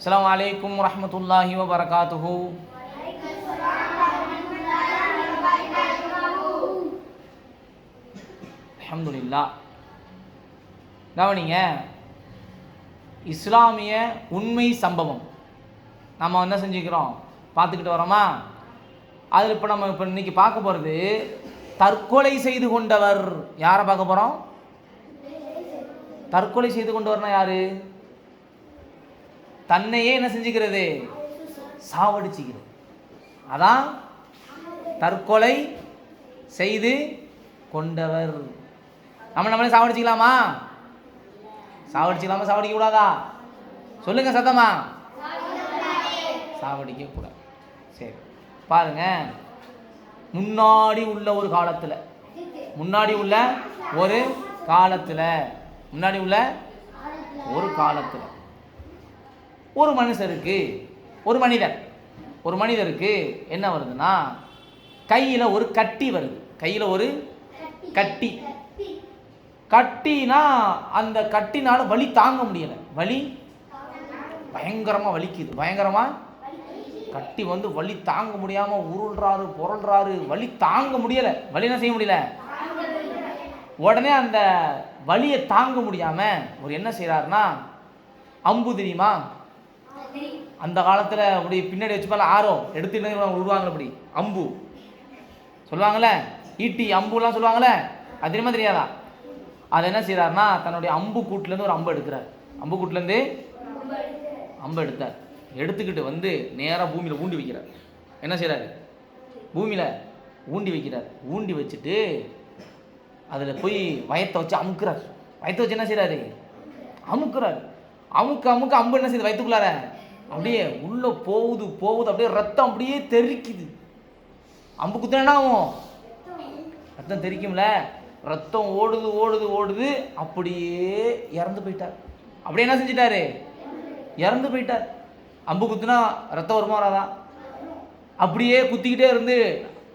அஸ்ஸலாமு அலைக்கும் வரஹ்மத்துல்லாஹி வபரகாத்துஹு. அல்ஹம்துலில்லாஹ். கவனிங்க, இஸ்லாமிய உண்மை சம்பவம் நம்ம என்ன செஞ்சுக்கிறோம், பார்த்துக்கிட்டு வரோமா? அதில் இப்போ நம்ம இன்னைக்கு பார்க்க போகிறது தற்கொலை செய்து கொண்டவர். யாரை பார்க்க போகிறோம்? தற்கொலை செய்து கொண்டவர்னா யாரு? தன்னையே என்ன செஞ்சுக்கிறது? சாவடிச்சுக்கிறது. அதான் தற்கொலை செய்து கொண்டவர். நம்மளே சாவடிச்சுக்கலாமா? சாவடிச்சுக்கலாமா, சாவடிக்க கூடாதா? சொல்லுங்க சத்தமா. சாவடிக்க கூடாது. சரி, பாருங்க. முன்னாடி உள்ள ஒரு காலத்தில் ஒரு மனுஷருக்கு ஒரு மனிதருக்கு என்ன வருதுன்னா, கையில் ஒரு கட்டி வருது. கட்டினா அந்த கட்டினால வலி தாங்க முடியலை. வலி பயங்கரமாக வலிக்குது. கட்டி வலி தாங்க முடியாமல் புரள்றாரு. வலி தாங்க முடியலை. வலி என்ன செய்ய முடியல. உடனே அந்த வலியை தாங்க முடியாமல் ஒரு என்ன செய்கிறாருன்னா, அம்பு தெரியுமா? அந்த காலத்தில் அப்படி பின்னாடி வச்சுப்பால ஆரோ எடுத்து விடுவாங்க. அப்படி அம்பு சொல்லுவாங்கள்ல, ஈட்டி அம்புலாம் சொல்லுவாங்கள்ல, அது தெரியுமா தெரியாதா? அதை என்ன செய்கிறாருன்னா, தன்னுடைய அம்பு கூட்டிலேருந்து ஒரு அம்பு எடுக்கிறார். அம்பு எடுத்தார். எடுத்துக்கிட்டு நேராக பூமியில் ஊண்டி வைக்கிறார். என்ன செய்கிறாரு? பூமியில் ஊண்டி வைக்கிறார். ஊண்டி வச்சுட்டு அதில் போய் வயத்தை வச்சு அமுக்குறார். வயத்தை வச்சு என்ன செய்கிறாரு? அமுக்குறார். அமுக்க அம்பு என்ன செய்யுது? வயிற்றுக்குள்ளார அப்படியே உள்ளே போகுது. அப்படியே ரத்தம் அப்படியே தெறிக்குது. அம்பு குத்துனா என்ன ஆகும்? ரத்தம் தெறிக்கும்ல. ரத்தம் ஓடுது. அப்படியே இறந்து போயிட்டார். அப்படியே என்ன செஞ்சிட்டாரு? இறந்து போயிட்டார். அம்பு குத்துனா ரத்தம் வருமா வராதா? அப்படியே குத்திக்கிட்டே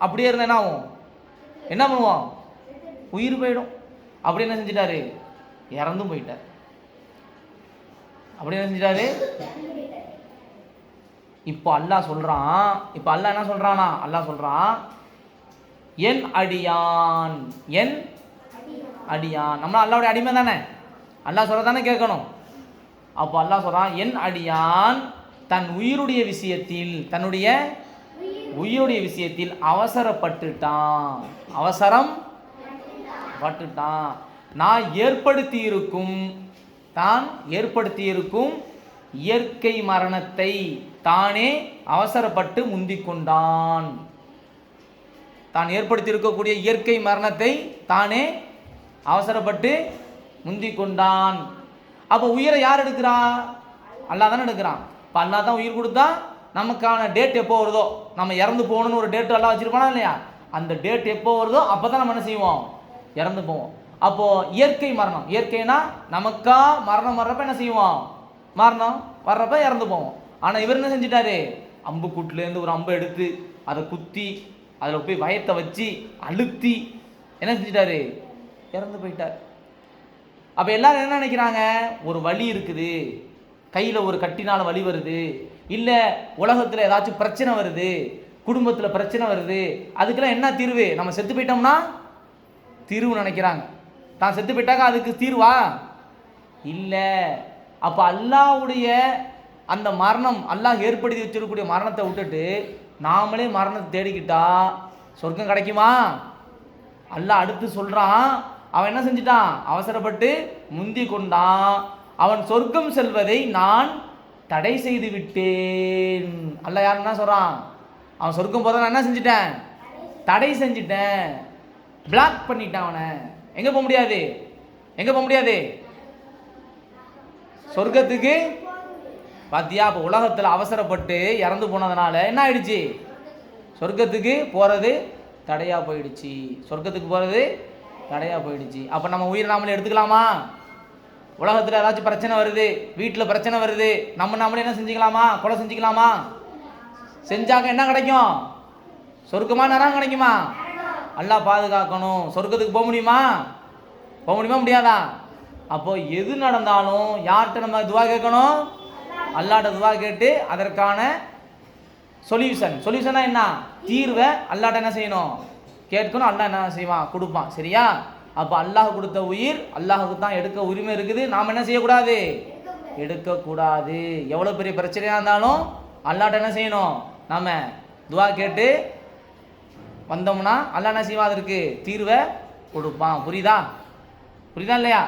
அப்படியே இருந்தா என்ன ஆகும்? என்ன பண்ணுவோம்? உயிர் போயிடும். அப்படி என்ன செஞ்சிட்டாரு? இறந்தும் போயிட்டார். அப்படி என்ன செஞ்சிட்டாரு? இப்போ அல்லாஹ் என்ன சொல்றானா? அல்லாஹ் சொல்றான், என் அடியான். நம்ம அல்லாஹ்வுடைய அடிமை தானே, அல்லாஹ் சொல்றதானே கேட்கணும். அப்போ அல்லாஹ் சொல்றான், என் அடியான் தன்னுடைய உயிருடைய விஷயத்தில் அவசரப்பட்டுட்டான். நான் ஏற்படுத்தியிருக்கும் இயற்கை மரணத்தை தானே அவசரப்பட்டு முந்திக் கொண்டான். தான் ஏற்படுத்தியிருக்கக்கூடிய இயற்கை மரணத்தை தானே அவசரப்பட்டு முந்திக் கொண்டான். அப்போ உயிரை யார் எடுக்கிறா? அல்லாஹ் தானே எடுக்கிறான். இப்போ அல்லாஹ் தான் உயிர் கொடுத்தா நமக்கான டேட் எப்போ வருதோ, நம்ம இறந்து போகணும்னு ஒரு டேட் எல்லாம் வச்சிருப்பானா இல்லையா? அந்த டேட் எப்போ வருதோ அப்போ தான் நம்ம என்ன செய்வோம்? இறந்து போவோம். அப்போது இயற்கை மரணம், இயற்கைனா நமக்கா மரணம் வர்றப்ப என்ன செய்வோம்? மரணம் வர்றப்ப இறந்து போவோம். ஆனால் இவர் என்ன செஞ்சிட்டாரு? அம்பு கூட்டிலேருந்து ஒரு அம்பை எடுத்து அதை குத்தி அதில் போய் வயத்தை வச்சு அழுத்தி என்ன செஞ்சிட்டாரு? இறந்து போயிட்டார். அப்போ எல்லாரும் என்ன நினைக்கிறாங்க? ஒரு வலி இருக்குது, கையில் ஒரு கட்டினால் வலி வருது, இல்லை உலகத்தில் ஏதாச்சும் பிரச்சனை வருது, குடும்பத்தில் பிரச்சனை வருது, அதுக்கெல்லாம் என்ன தீர்வு? நம்ம செத்து போயிட்டோம்னா தீர்வு நினைக்கிறாங்க. தான் செத்து போயிட்டாக்க அதுக்கு தீர்வா? இல்லை. அப்போ அல்லாஹ்வுடைய அந்த மரணம், அல்லாஹ் ஏற்படுத்தி வச்சிருக்கக்கூடிய மரணத்தை விட்டுட்டு நாமளே மரணத்தை தேடிக்கிட்டா சொர்க்கம் கிடைக்குமா? அல்லாஹ் அடுத்து சொல்கிறான், அவன் என்ன செஞ்சிட்டான்? அவசரப்பட்டு முந்தி கொண்டான். அவன் சொர்க்கம் செல்வதை நான் தடை செய்து விட்டேன். அல்லாஹ் யார் என்ன சொல்கிறான்? அவன் சொர்க்கம் போகிறத நான் என்ன செஞ்சிட்டேன்? தடை செஞ்சிட்டேன், பிளாக் பண்ணிட்டான். அவனை எங்கே போக முடியாது? சொர்க்கத்துக்கு. பாத்தியா? அப்போ உலகத்தில் அவசரப்பட்டு இறந்து போனதுனால என்ன ஆயிடுச்சு? சொர்க்கத்துக்கு போகிறது தடையாக போயிடுச்சு. அப்போ நம்ம உயிரை நாமளே எடுத்துக்கலாமா? உலகத்தில் ஏதாச்சும் பிரச்சனை வருது, வீட்டில் பிரச்சனை வருது, நாமளே என்ன செஞ்சுக்கலாமா? கொலை செஞ்சுக்கலாமா? செஞ்சாக்க என்ன கிடைக்கும்? சொர்க்கமா நரகம் கிடைக்குமா? அல்லாஹ் பாதுகாக்கணும். சொர்க்கத்துக்கு போக முடியுமா? முடியாதா? அப்போ எது நடந்தாலும் யார்கிட்ட நம்ம துவா கேட்கணும்? அல்லாஹ்ட்ட துவா கேட்டு அதற்கான சொல்யூஷனா என்ன, தீர்வை அல்லாஹ்ட்ட என்ன செய்யணும், கேட்கணும். அல்லாஹ் என்ன செய்வான், கொடுப்பான். சரியா? அப்போ அல்லாஹ் கொடுத்த உயிர் அல்லாஹுக்கு தான் எடுக்க உரிமை இருக்குது. நாம் என்ன செய்யக்கூடாது, எடுக்கக்கூடாது. எவ்வளோ பெரிய பிரச்சனையாக இருந்தாலும் அல்லாஹ்ட்ட என்ன செய்யணும், நாம் துவா கேட்டு வந்தோம்னா அல்லாஹ் என்ன செய்வான், அதற்கு தீர்வை கொடுப்பான். புரியுதா இல்லையா?